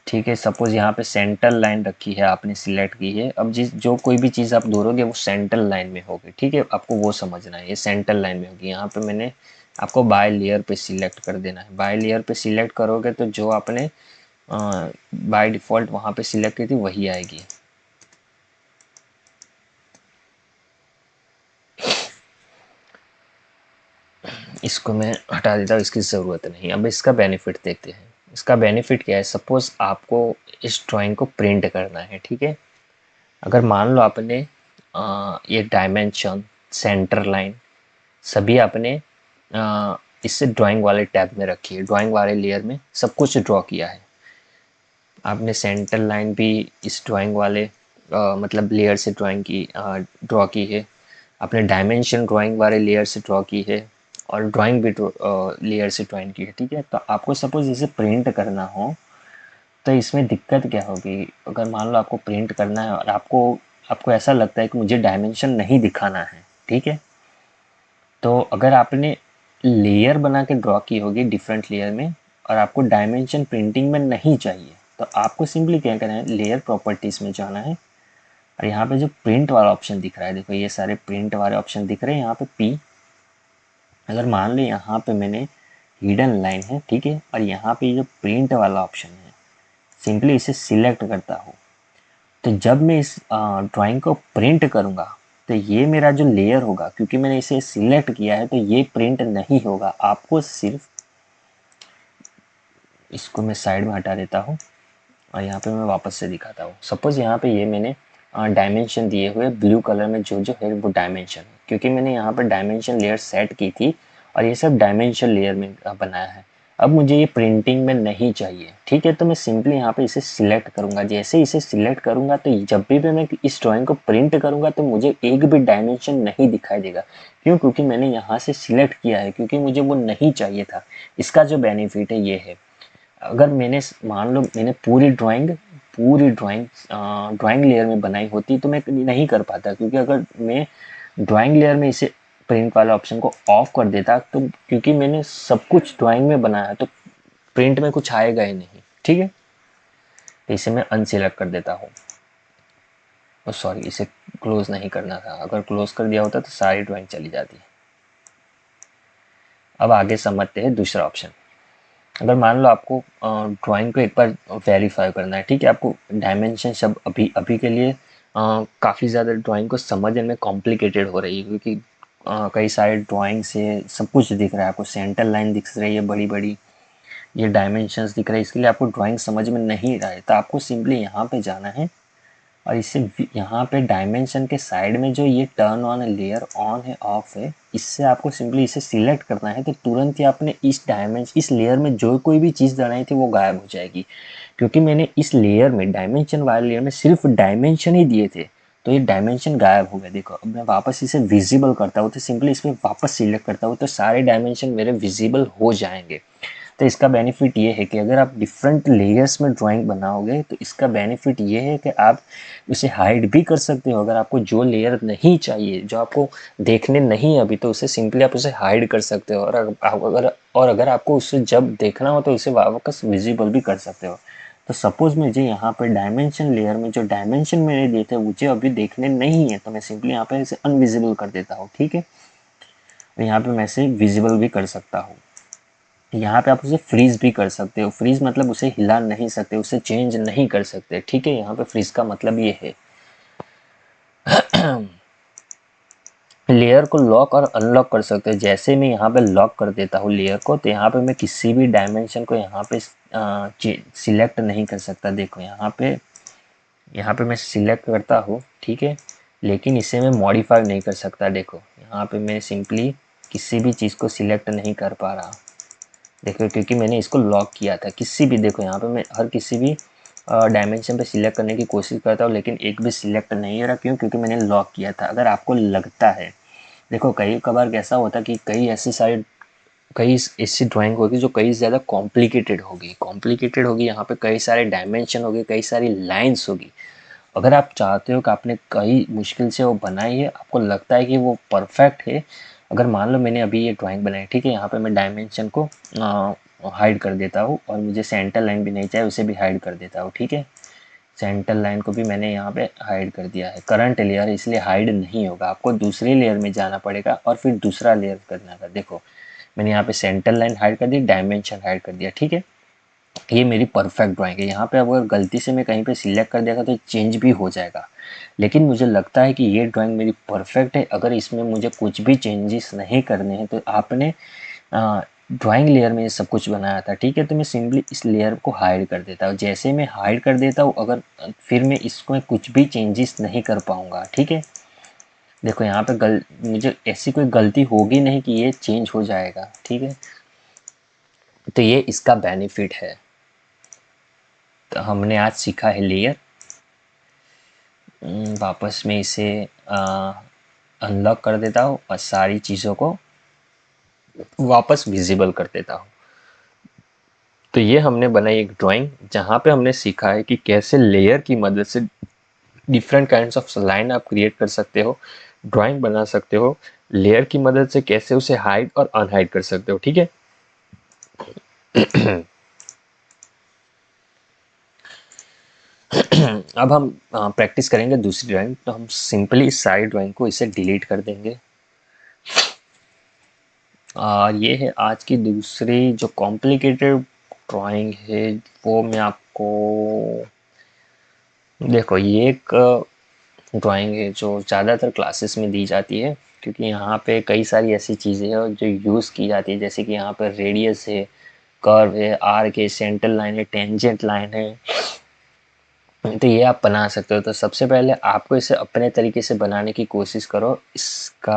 ठीक है। सपोज यहाँ पे सेंटर लाइन रखी है, आपने सिलेक्ट की है। अब जो कोई भी चीज़ आप दौड़ोगे वो सेंटर लाइन में होगी, ठीक है। आपको वो समझना है, ये सेंटर लाइन में होगी। यहाँ पे मैंने आपको बाय लेयर पे सिलेक्ट कर देना है। बाय लेयर पे सिलेक्ट करोगे तो जो आपने बाय डिफ़ॉल्ट वहाँ पे सिलेक्ट की थी वही आएगी। इसको मैं हटा देता हूँ, इसकी ज़रूरत नहीं। अब इसका बेनिफिट देखते हैं। इसका बेनिफिट क्या है, सपोज आपको इस ड्राइंग को प्रिंट करना है, ठीक है। अगर मान लो आपने ये डायमेंशन, सेंटर लाइन सभी आपने इससे ड्राइंग वाले टैब में रखी है, ड्राइंग वाले लेयर में सब कुछ ड्रॉ किया है आपने। सेंटर लाइन भी इस ड्राइंग वाले मतलब लेयर से ड्रॉ की है। आपने डायमेंशन ड्राइंग वाले लेयर से ड्रॉ की है, और ड्राइंग भी लेयर से ड्राइंग की है, ठीक है। तो आपको सपोज इसे प्रिंट करना हो तो इसमें दिक्कत क्या होगी। अगर मान लो आपको प्रिंट करना है और आपको आपको ऐसा लगता है कि मुझे डायमेंशन नहीं दिखाना है, ठीक है। तो अगर आपने लेयर बना के ड्रॉ की होगी डिफरेंट लेयर में और आपको डायमेंशन प्रिंटिंग में नहीं चाहिए, तो आपको सिंपली क्या करना है, लेयर प्रॉपर्टीज़ में जाना है और यहाँ पे जो प्रिंट वाला ऑप्शन दिख रहा है, देखो ये सारे प्रिंट वाले ऑप्शन दिख रहे हैं यहाँ पे पी। अगर मान लो यहाँ पे मैंने हिडन लाइन है, ठीक है, और यहाँ पे जो प्रिंट वाला ऑप्शन है, सिंपली इसे सिलेक्ट करता हूँ, तो जब मैं इस ड्राइंग को प्रिंट करूँगा तो ये मेरा जो लेयर होगा, क्योंकि मैंने इसे सिलेक्ट किया है तो ये प्रिंट नहीं होगा। आपको सिर्फ इसको मैं साइड में हटा देता हूँ और यहाँ पे मैं वापस से दिखाता हूँ। सपोज़ यहाँ पे ये मैंने डायमेंशन दिए हुए ब्लू कलर में जो जो है वो डायमेंशन है, क्योंकि मैंने यहाँ पर डायमेंशन लेयर सेट की थी और ये सब डायमेंशन लेयर में बनाया है। अब मुझे ये प्रिंटिंग में नहीं चाहिए, ठीक है। तो मैं सिंपली यहाँ पे इसे सिलेक्ट करूँगा। जैसे इसे सिलेक्ट करूँगा तो जब भी मैं इस ड्राइंग को प्रिंट करूँगा तो मुझे एक भी डायमेंशन नहीं दिखाई देगा। क्यों? क्योंकि मैंने यहाँ से सिलेक्ट किया है, क्योंकि मुझे वो नहीं चाहिए था। इसका जो बेनिफिट है ये है, अगर मैंने मान लो मैंने पूरी ड्राइंग लेयर में बनाई होती तो मैं नहीं कर पाता, क्योंकि अगर मैं ड्राइंग लेयर में इसे प्रिंट वाला ऑप्शन को ऑफ कर देता तो, क्योंकि मैंने सब कुछ ड्राइंग में बनाया तो प्रिंट में कुछ आएगा ही नहीं, ठीक है। तो इसे मैं अनसिलेक्ट कर देता हूँ। सॉरी, इसे क्लोज नहीं करना था, अगर क्लोज कर दिया होता तो सारी ड्राइंग चली जाती। अब आगे समझते हैं दूसरा ऑप्शन। अगर मान लो आपको ड्राइंग को एक बार वेरीफाई करना है, ठीक है। आपको डायमेंशन सब अभी अभी के लिए काफ़ी ज़्यादा ड्राइंग को समझने में कॉम्प्लिकेटेड हो रही है, क्योंकि कई सारे ड्राइंग से सब कुछ दिख रहा है। आपको सेंटर लाइन दिख रही है बड़ी बड़ी, ये डायमेंशंस दिख रहे हैं, इसके लिए आपको ड्राइंग समझ में नहीं रहा है तो आपको सिंपली यहाँ पे जाना है और इसे यहाँ पे डायमेंशन के साइड में जो ये टर्न ऑन लेयर ऑन है ऑफ है, इससे आपको सिंपली इसे सिलेक्ट करना है तो तुरंत ही आपने इस लेयर में जो कोई भी चीज़ बनाई थी वो गायब हो जाएगी। क्योंकि मैंने इस लेयर में डायमेंशन वाले लेयर में सिर्फ डायमेंशन ही दिए थे तो ये डायमेंशन गायब हो गया। देखो अब मैं वापस इसे विजिबल करता हूँ तो सिंपली इसमें वापस सिलेक्ट करता हूँ तो सारे डायमेंशन मेरे विजिबल हो जाएंगे। तो इसका बेनिफिट ये है कि अगर आप डिफरेंट लेयर्स में ड्राइंग बनाओगे तो इसका बेनिफिट ये है कि आप उसे हाइड भी कर सकते हो। अगर आपको जो लेयर नहीं चाहिए, जो आपको देखने नहीं अभी, तो उसे सिंपली आप उसे हाइड कर सकते हो और अगर आपको उसे जब देखना हो तो उसे वापस विजिबल भी कर सकते हो। तो सपोज मुझे यहाँ पर डायमेंशन लेयर में जो डायमेंशन मैंने दिए थे मुझे अभी देखने नहीं है तो मैं सिंपली यहाँ पे इसे अनविजिबल कर देता हूँ। ठीक है, यहाँ पे मैं इसे विजिबल भी कर सकता हूँ। यहाँ पे आप उसे फ्रीज भी कर सकते हो। फ्रीज मतलब उसे हिला नहीं सकते, उसे चेंज नहीं कर सकते। ठीक है, यहाँ पे फ्रीज का मतलब ये है। लेयर को लॉक और अनलॉक कर सकते हो। जैसे मैं यहाँ पे लॉक कर देता हूँ लेयर को तो यहाँ पे मैं किसी भी डायमेंशन को यहाँ पे सिलेक्ट नहीं कर सकता। देखो यहाँ पे मैं सिलेक्ट करता हूँ, ठीक है, लेकिन इसे मैं मॉडिफाई नहीं कर सकता। देखो यहाँ पे मैं सिंपली किसी भी चीज़ को सिलेक्ट नहीं कर पा रहा। देखो क्योंकि मैंने इसको लॉक किया था। किसी भी, देखो यहाँ पे मैं हर किसी भी डायमेंशन पे सिलेक्ट करने की कोशिश करता हूँ लेकिन एक भी सिलेक्ट नहीं हो रहा। क्यों? क्योंकि मैंने लॉक किया था। अगर आपको लगता है, देखो कई कबार कैसा होता है कि कई ऐसी ड्राइंग होगी जो कई ज़्यादा कॉम्प्लिकेटेड होगी। यहाँ पे कई सारे डायमेंशन होगी, कई सारी लाइन्स होगी। अगर आप चाहते हो कि आपने कई मुश्किल से वो बनाई है, आपको लगता है कि वो परफेक्ट है। अगर मान लो मैंने अभी ये ड्राइंग बनाई, ठीक है, यहाँ पे मैं डायमेंशन को हाइड कर देता हूँ और मुझे सेंटर लाइन भी नहीं चाहिए, उसे भी हाइड कर देता हूँ। ठीक है, सेंटर लाइन को भी मैंने यहाँ पे हाइड कर दिया है। करंट लेयर इसलिए हाइड नहीं होगा, आपको दूसरे लेयर में जाना पड़ेगा और फिर दूसरा लेयर करना होगा। देखो मैंने यहाँ पे सेंटर लाइन हाइड कर दी, डायमेंशन हाइड कर दिया। ठीक है, ये मेरी परफेक्ट ड्राइंग है। यहाँ पे अगर गलती से मैं कहीं पे सिलेक्ट कर देगा तो चेंज भी हो जाएगा, लेकिन मुझे लगता है कि ये ड्राइंग मेरी परफेक्ट है। अगर इसमें मुझे कुछ भी चेंजेस नहीं करने हैं तो आपने ड्राइंग लेयर में ये सब कुछ बनाया था, ठीक है, तो मैं सिंपली इस लेयर को हाइड कर देता हूँ। जैसे मैं हाइड कर देता हूँ अगर फिर मैं इसको कुछ भी चेंजेस नहीं कर पाऊँगा। ठीक है, देखो यहाँ पे मुझे ऐसी कोई गलती होगी नहीं कि ये चेंज हो जाएगा। ठीक है, तो ये इसका बेनिफिट है। तो हमने आज सीखा है लेयर। वापस में इसे अनलॉक कर देता हूँ और सारी चीज़ों को वापस विजिबल कर देता हूँ। तो ये हमने बनाई एक ड्राइंग जहाँ पे हमने सीखा है कि कैसे लेयर की मदद से डिफरेंट काइंड्स ऑफ लाइन आप क्रिएट कर सकते हो, ड्राइंग बना सकते हो। लेयर की मदद से कैसे उसे हाइड और अनहाइड कर सकते हो। ठीक है, अब हम प्रैक्टिस करेंगे दूसरी ड्राइंग। तो हम सिंपली इस सारी ड्राइंग को इसे डिलीट कर देंगे। ये है आज की दूसरी जो कॉम्प्लिकेटेड ड्राइंग है, वो मैं आपको, देखो ये एक ड्राइंग है जो ज़्यादातर क्लासेस में दी जाती है क्योंकि यहाँ पे कई सारी ऐसी चीज़ें हैं जो यूज़ की जाती है। जैसे कि यहाँ पर रेडियस है, कर्व है, आर्क है, सेंटर लाइन है, टेंजेंट लाइन है। तो ये आप बना सकते हो। तो सबसे पहले आपको इसे अपने तरीके से बनाने की कोशिश करो। इसका,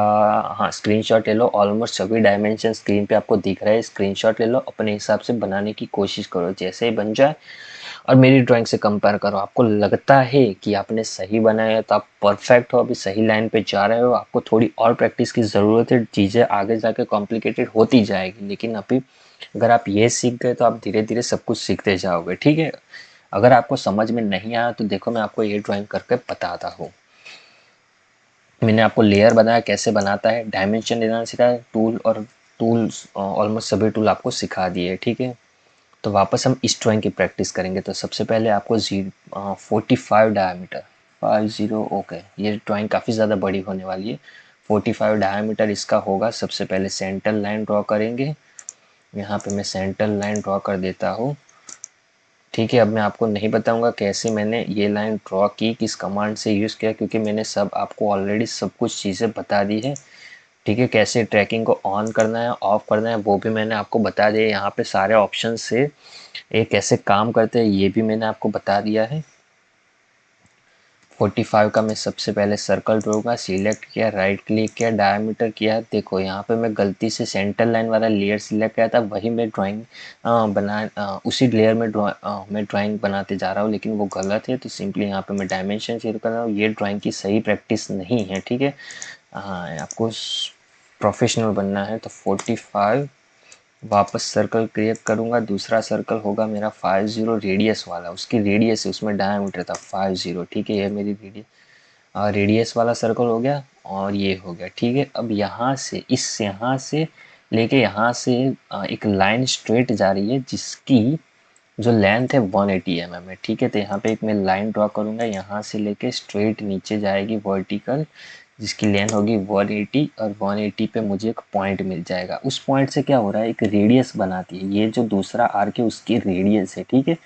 हाँ, स्क्रीनशॉट ले लो। ऑलमोस्ट सभी डायमेंशन स्क्रीन पे आपको दिख रहा है, स्क्रीनशॉट ले लो, अपने हिसाब से बनाने की कोशिश करो। जैसे ही बन जाए और मेरी ड्राइंग से कंपेयर करो। आपको लगता है कि आपने सही बनाया है तो आप परफेक्ट हो, अभी सही लाइन पे जा रहे हो। आपको थोड़ी और प्रैक्टिस की ज़रूरत है, चीज़ें आगे जाके कॉम्प्लिकेटेड होती जाएगी, लेकिन अभी अगर आप ये सीख गए तो आप धीरे धीरे सब कुछ सीखते जाओगे। ठीक है, अगर आपको समझ में नहीं आया तो देखो मैं आपको ये ड्राइंग करके बताता हूँ। मैंने आपको लेयर बनाया कैसे बनाता है, डायमेंशन देना सिखाया, टूल्स ऑलमोस्ट सभी टूल आपको सिखा दिए। ठीक है, तो वापस हम इस ड्राइंग की प्रैक्टिस करेंगे। तो सबसे पहले आपको 45 डायमीटर 50, ओके, ये ड्राइंग काफ़ी ज़्यादा बड़ी होने वाली है। 45 डायमीटर इसका होगा। सबसे पहले सेंटर लाइन ड्रॉ करेंगे। यहाँ पे मैं सेंटर लाइन ड्रॉ कर देता हूँ। ठीक है, अब मैं आपको नहीं बताऊंगा कैसे मैंने ये लाइन ड्रॉ की, किस कमांड से यूज़ किया, क्योंकि मैंने सब आपको ऑलरेडी सब कुछ चीज़ें बता दी है। ठीक है, कैसे ट्रैकिंग को ऑन करना है ऑफ करना है वो भी मैंने आपको बता दिया। यहाँ पे सारे ऑप्शन से ये कैसे काम करते हैं ये भी मैंने आपको बता दिया है। 45 का मैं सबसे पहले सर्कल ड्रॉ सिलेक्ट किया, राइट क्लिक किया, डायमीटर किया। देखो यहाँ पे मैं गलती से सेंटर लाइन वाला लेयर सिलेक्ट किया था, वही मैं ड्राइंग उसी लेयर में मैं ड्राइंग बनाते जा रहा हूँ, लेकिन वो गलत है। तो सिंपली यहाँ पे मैं डायमेंशन शेयर कर रहा हूँ। ये ड्राइंग की सही प्रैक्टिस नहीं है, ठीक है। हाँ, आपको प्रोफेशनल बनना है। तो 45 वापस सर्कल क्रिएट करूँगा। दूसरा सर्कल होगा मेरा 50 रेडियस वाला, उसकी रेडियस है, उसमें डायमीटर था 50, ठीक है। ये मेरी रेडियस वाला सर्कल हो गया और ये हो गया, ठीक है। अब यहाँ से लेके यहाँ से एक लाइन स्ट्रेट जा रही है जिसकी जो लेंथ है 180 mm है, ठीक है। तो यहाँ पे एक मैं लाइन ड्रॉ करूँगा, यहाँ से लेके स्ट्रेट नीचे जाएगी वर्टिकल, जिसकी लेंथ होगी 180, और 180 पे मुझे एक पॉइंट मिल जाएगा। उस पॉइंट से क्या हो रहा है, एक रेडियस बनाती है। ये जो दूसरा आर्क है उसकी रेडियस है, ठीक है।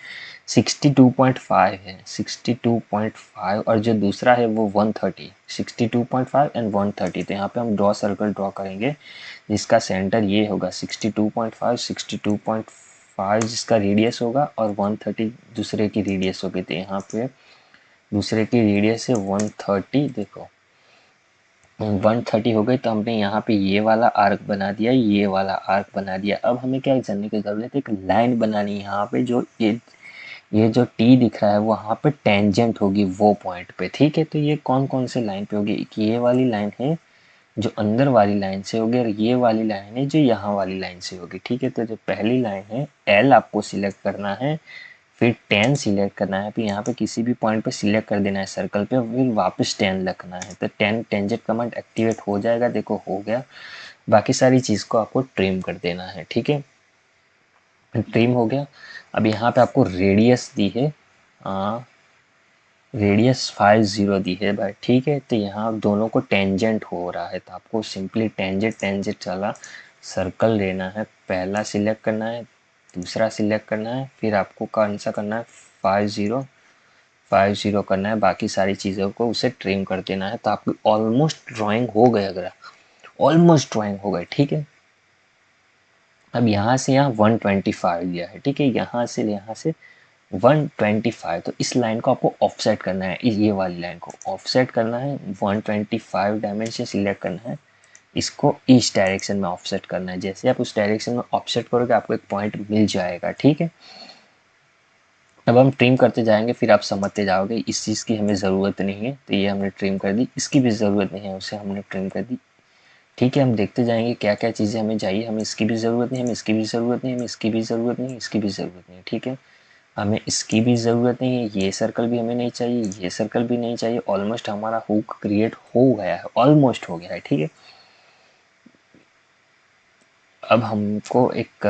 62.5 है, 62.5, और जो दूसरा है वो 130, 62.5 एंड 130। तो यहाँ पे हम ड्रॉ सर्कल ड्रॉ करेंगे जिसका सेंटर ये होगा 62.5, 62.5 जिसका रेडियस होगा, और 130 दूसरे की रेडियस होगी। तो यहाँ पे दूसरे की रेडियस है 130। देखो 130 हो गई, तो हमने यहाँ पे ये वाला आर्क बना दिया, ये वाला आर्क बना दिया। अब हमें क्या जानने की जरूरत है, एक लाइन बनानी है यहाँ पे, जो ये जो टी दिख रहा है वहाँ पे टेंजेंट होगी वो पॉइंट पे, ठीक है। तो ये कौन कौन से लाइन पे होगी, एक ये वाली लाइन है जो अंदर वाली लाइन से होगी, और ये वाली लाइन है जो यहाँ वाली लाइन से होगी, ठीक है। तो जो पहली लाइन है एल आपको सिलेक्ट करना है, फिर 10 सिलेक्ट करना है, फिर यहाँ पे किसी भी पॉइंट पे सिलेक्ट कर देना है सर्कल पे, फिर वापस 10 रखना है। तो 10 टेंजेंट कमांड एक्टिवेट हो जाएगा। देखो हो गया। बाकी सारी चीज़ को आपको ट्रिम कर देना है, ठीक है। ट्रिम हो गया। अब यहाँ पे आपको रेडियस दी है, रेडियस 50 दी है भाई, ठीक है। तो यहाँ दोनों को टेंजेंट हो रहा है, तो आपको सिंपली टेंजेंट टेंजेंट वाला सर्कल लेना है। पहला सिलेक्ट करना है, दूसरा सिलेक्ट करना है, फिर आपको कौन सा करना है, 50 करना है। बाकी सारी चीज़ों को उसे ट्रिम कर देना है। तो आपकी ऑलमोस्ट ड्राइंग हो गई, अगर ऑलमोस्ट ड्राइंग हो गई, ठीक है। अब यहाँ से यहाँ 125 दिया है, ठीक है। यहाँ से 125, तो इस लाइन को आपको ऑफसेट करना है, ये वाली लाइन को ऑफसेट करना है। 125 डायमेंशन सिलेक्ट करना है, इसको इस डायरेक्शन में ऑफसेट करना है। जैसे आप उस डायरेक्शन में ऑफसेट करोगे आपको एक पॉइंट मिल जाएगा, ठीक है। अब हम ट्रिम करते जाएंगे, फिर आप समझते जाओगे इस चीज़ की हमें ज़रूरत नहीं है, तो ये हमने ट्रिम कर दी। इसकी भी ज़रूरत नहीं है, उसे हमने ट्रिम कर दी, ठीक है। हम देखते जाएंगे क्या क्या चीज़ें हमें चाहिए। हमें इसकी भी ज़रूरत नहीं, हमें इसकी भी ज़रूरत नहीं, हमें इसकी भी ज़रूरत नहीं, इसकी भी ज़रूरत नहीं, ठीक है। हमें इसकी भी ज़रूरत नहीं है, ये सर्कल भी हमें नहीं चाहिए, ये सर्कल भी नहीं चाहिए। ऑलमोस्ट हमारा हुक क्रिएट हो गया है, ऑलमोस्ट हो गया है, ठीक है। अब हमको एक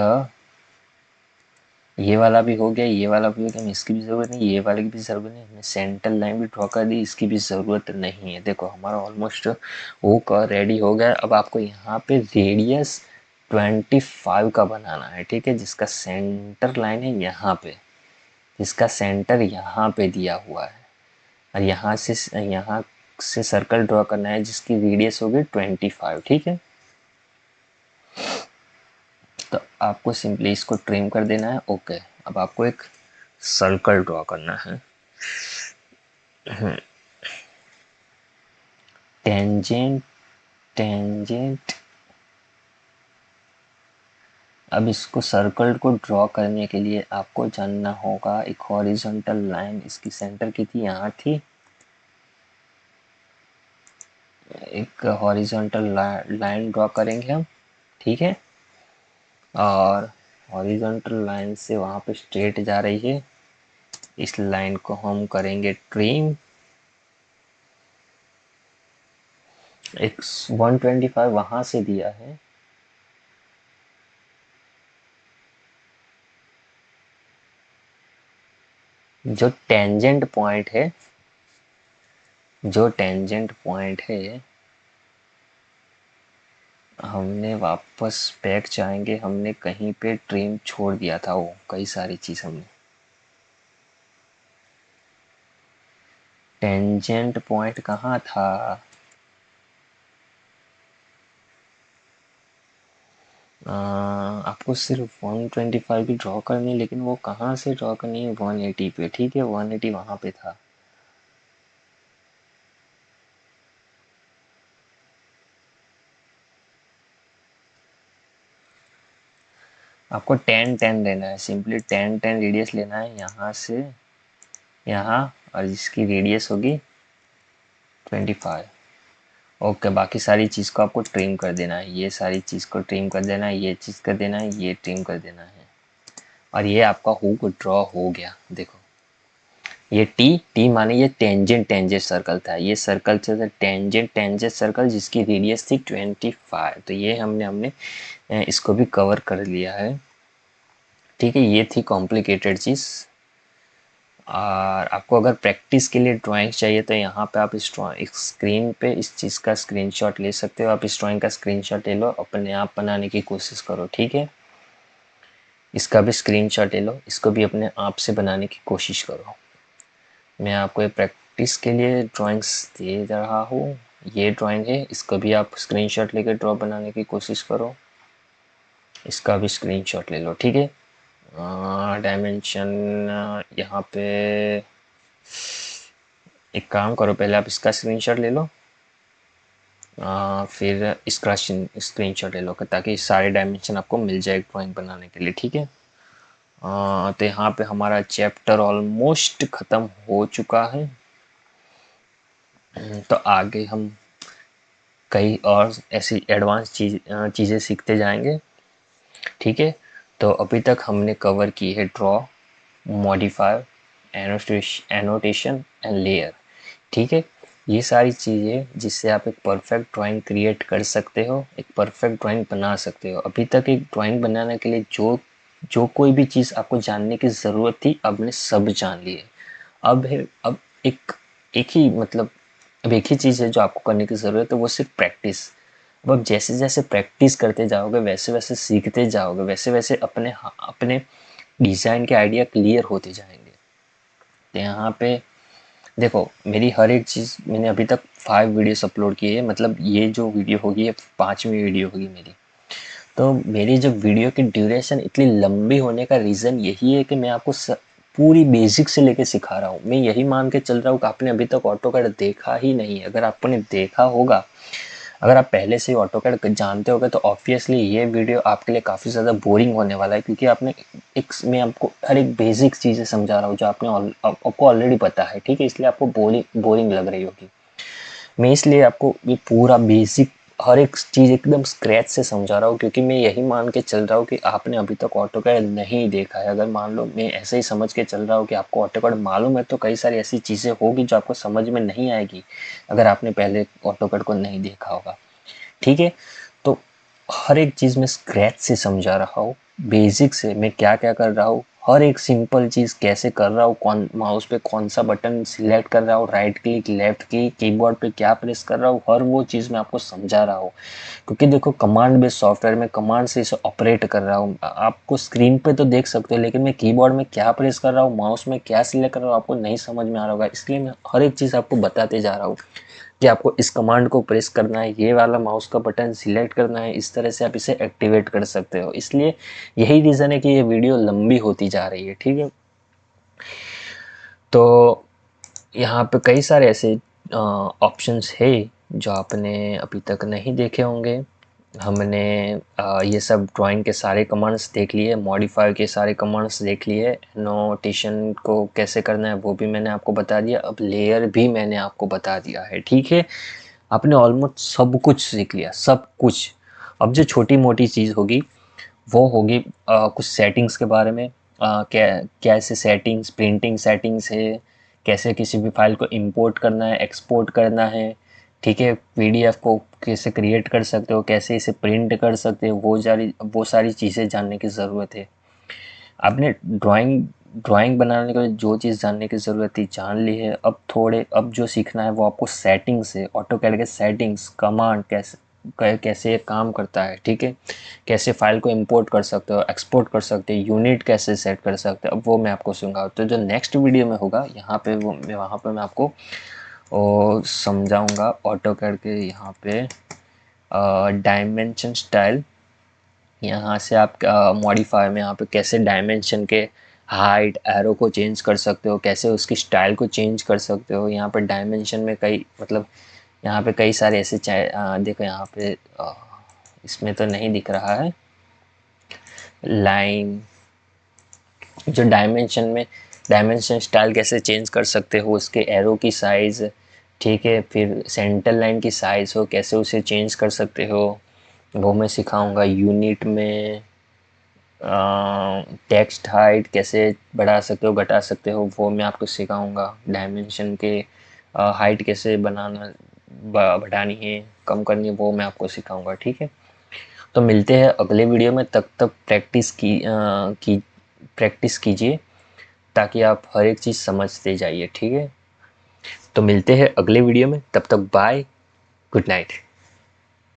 ये वाला भी हो गया, ये वाला भी हो गया, हमें इसकी भी ज़रूरत नहीं, ये वाले की भी ज़रूरत नहीं, हमने सेंटर लाइन भी ड्रॉ कर दी, इसकी भी ज़रूरत नहीं है। देखो हमारा ऑलमोस्ट हुक रेडी हो गया। अब आपको यहाँ पे रेडियस 25 का बनाना है, ठीक है, जिसका सेंटर लाइन है यहाँ पे, जिसका सेंटर यहाँ पे दिया हुआ है, और यहाँ से सर्कल ड्रॉ करना है जिसकी रेडियस होगी 25, ठीक है। तो आपको सिंपली इसको ट्रिम कर देना है, ओके। अब आपको एक सर्कल ड्रॉ करना है, टेंजेंट टेंजेंट। अब इसको सर्कल को ड्रॉ करने के लिए आपको जानना होगा एक हॉरिजॉन्टल लाइन, इसकी सेंटर की थी, यहाँ थी। एक हॉरिजॉन्टल लाइन ड्रॉ करेंगे हम, ठीक है। और हॉरिजॉन्टल लाइन से वहाँ पे स्ट्रेट जा रही है, इस लाइन को हम करेंगे ट्रिम। एक 125 वहाँ से दिया है, जो टेंजेंट पॉइंट है, जो टेंजेंट पॉइंट है, हमने वापस बैक जाएंगे, हमने कहीं पे ट्रिम छोड़ दिया था, वो कई सारी चीज़ हमने। टेंजेंट पॉइंट कहाँ था, आपको सिर्फ 125 की ड्रॉ करनी है, लेकिन वो कहाँ से ड्रॉ करनी है? 180 पे, ठीक है, 180 वहाँ पे था। आपको 10-10 लेना है, सिंपली 10-10 रेडियस लेना है यहाँ से यहाँ, और इसकी रेडियस होगी 25। ओके, बाकी सारी चीज़ को आपको ट्रिम कर देना है, ये सारी चीज़ को ट्रिम कर देना है, ये चीज़ कर देना है, ये ट्रिम कर देना है, और ये आपका हुक ड्रॉ हो गया। देखो ये टी टी माने ये टेंजेंट टेंजेंट सर्कल था, ये सर्कल से टेंजेंट टेंजेंट सर्कल जिसकी रेडियस थी 25। तो ये हमने हमने इसको भी कवर कर लिया है, ठीक है। ये थी कॉम्प्लिकेटेड चीज़। और आपको अगर प्रैक्टिस के लिए ड्राइंग चाहिए तो यहाँ पे आप इस स्क्रीन पे इस चीज़ का स्क्रीनशॉट ले सकते हो। आप इस ड्राइंग का स्क्रीनशॉट ले लो, अपने आप बनाने की कोशिश करो, ठीक है। इसका भी स्क्रीनशॉट ले लो, इसको भी अपने आप से बनाने की कोशिश करो। मैं आपको प्रैक्टिस के लिए ड्राइंग्स दे रहा हूँ। ये ड्राइंग है, इसको भी आप स्क्रीनशॉट लेकर ड्रॉ बनाने की कोशिश करो। इसका भी स्क्रीनशॉट ले लो, ठीक है। डायमेंशन यहाँ पे एक काम करो, पहले आप इसका स्क्रीनशॉट ले लो, फिर इसका स्क्रीनशॉट ले लो, ताकि सारे डायमेंशन आपको मिल जाए ड्राइंग बनाने के लिए, ठीक है। तो यहाँ पे हमारा चैप्टर ऑलमोस्ट ख़त्म हो चुका है। तो आगे हम कई और ऐसी एडवांस चीज़ें सीखते जाएंगे, ठीक है। तो अभी तक हमने कवर की है draw, modifier, annotation and layer, ठीक है। ये सारी चीज़ें जिससे आप एक परफेक्ट ड्राइंग क्रिएट कर सकते हो, एक परफेक्ट ड्राइंग बना सकते हो। अभी तक एक ड्राइंग बनाने के लिए जो जो कोई भी चीज़ आपको जानने की ज़रूरत थी, आपने सब जान ली है। अब एक एक ही मतलब अब एक ही चीज़ है जो आपको करने की ज़रूरत है, वो सिर्फ प्रैक्टिस। अब जैसे जैसे प्रैक्टिस करते जाओगे, वैसे वैसे सीखते जाओगे, वैसे वैसे अपने डिज़ाइन के आइडिया क्लियर होते जाएंगे। तो यहाँ पे देखो, मेरी हर एक चीज़ मैंने अभी तक 5 वीडियोस अपलोड किए हैं, मतलब ये जो वीडियो होगी ये 5वीं वीडियो होगी मेरी। तो मेरी जब वीडियो की ड्यूरेशन इतनी लंबी होने का रीज़न यही है कि मैं आपको पूरी बेसिक से लेके सिखा रहा हूँ। मैं यही मान के चल रहा हूँ कि आपने अभी तक ऑटोकैड देखा ही नहीं है। अगर आपने देखा होगा, अगर आप पहले से ही ऑटोकैड जानते होगे, तो ऑब्वियसली ये वीडियो आपके लिए काफ़ी ज़्यादा बोरिंग होने वाला है, क्योंकि आपने मैं आपको हर एक बेसिक चीज़ें समझा रहा हूँ जो आपको ऑलरेडी पता है, ठीक है। इसलिए आपको बोरिंग बोरिंग लग रही होगी। मैं इसलिए आपको ये पूरा बेसिक हर एक चीज़ एकदम स्क्रैच से समझा रहा हूँ, क्योंकि मैं यही मान के चल रहा हूँ कि आपने अभी तक ऑटोकैड नहीं देखा है। अगर मान लो मैं ऐसे ही समझ के चल रहा हूँ कि आपको ऑटोकैड मालूम है, तो कई सारी ऐसी चीज़ें होगी जो आपको समझ में नहीं आएगी, अगर आपने पहले ऑटोकैड को नहीं देखा होगा, ठीक है। तो हर एक चीज़ में स्क्रैच से समझा रहा हूँ, बेसिक से मैं क्या क्या कर रहा हूँ, हर एक सिंपल चीज़ कैसे कर रहा हूँ, कौन माउस पे कौन सा बटन सिलेक्ट कर रहा हूँ, right click, left click, keyboard पे क्या प्रेस कर रहा हूँ, हर वो चीज़ मैं आपको समझा रहा हूँ। क्योंकि देखो, कमांड बेस्ड सॉफ्टवेयर में कमांड से इसे ऑपरेट कर रहा हूँ। आपको स्क्रीन पे तो देख सकते हो, लेकिन मैं कीबोर्ड में क्या प्रेस कर रहा हूँ, माउस में क्या सिलेक्ट कर रहा हूँ, आपको नहीं समझ में आ रहा होगा। इसलिए मैं हर एक चीज़ आपको बताते जा रहा हूँ कि आपको इस कमांड को प्रेस करना है, ये वाला माउस का बटन सिलेक्ट करना है, इस तरह से आप इसे एक्टिवेट कर सकते हो। इसलिए यही रीज़न है कि ये वीडियो लंबी होती जा रही है, ठीक है। तो यहाँ पे कई सारे ऐसे ऑप्शंस है जो आपने अभी तक नहीं देखे होंगे। हमने ये सब ड्राइंग के सारे कमांड्स देख लिए, मॉडिफायर के सारे कमांड्स देख लिए, नोटेशन को कैसे करना है वो भी मैंने आपको बता दिया, अब लेयर भी मैंने आपको बता दिया है, ठीक है। आपने ऑलमोस्ट सब कुछ सीख लिया, सब कुछ। अब जो छोटी मोटी चीज़ होगी वो होगी कुछ सेटिंग्स के बारे में। कैसे सेटिंग्स, प्रिंटिंग सेटिंग्स है, कैसे किसी भी फाइल को इंपोर्ट करना है, एक्सपोर्ट करना है, ठीक है। पीडीएफ को कैसे क्रिएट कर सकते हो, कैसे इसे प्रिंट कर सकते हो, वो सारी चीज़ें जानने की ज़रूरत है। आपने ड्राइंग ड्राइंग बनाने के लिए जो चीज़ जानने की ज़रूरत थी जान ली है। अब जो सीखना है वो आपको सेटिंग्स है, ऑटोकैड के सेटिंग्स, कमांड कैसे ये काम करता है, ठीक है। कैसे फाइल को इंपोर्ट कर सकते हो, एक्सपोर्ट कर सकते हो, यूनिट कैसे सेट कर सकते हो, अब वो मैं आपको सिखाऊंगा। तो जो नेक्स्ट वीडियो में होगा यहाँ पे वहाँ पे मैं आपको समझाऊंगा ऑटोकैड के यहाँ पे डायमेंशन स्टाइल, यहाँ से आप मॉडिफायर में यहाँ पे कैसे डायमेंशन के हाइट एरो को चेंज कर सकते हो, कैसे उसकी स्टाइल को चेंज कर सकते हो। यहाँ पर डायमेंशन में कई मतलब यहाँ पे कई सारे ऐसे देखो यहाँ पे इसमें तो नहीं दिख रहा है लाइन, जो डायमेंशन में डायमेंशन स्टाइल कैसे चेंज कर सकते हो, उसके एरो की साइज़, ठीक है, फिर सेंटर लाइन की साइज़ हो कैसे उसे चेंज कर सकते हो वो मैं सिखाऊंगा। यूनिट में टेक्स्ट हाइट कैसे बढ़ा सकते हो घटा सकते हो वो मैं आपको सिखाऊंगा। डायमेंशन के हाइट कैसे बनाना बढ़ानी है कम करनी है वो मैं आपको सिखाऊंगा, ठीक है। तो मिलते हैं अगले वीडियो में, तब तक प्रैक्टिस कीजिए ताकि आप हर एक चीज़ समझते जाइए, ठीक है। तो मिलते हैं अगले वीडियो में, तब तक बाय, गुड नाइट।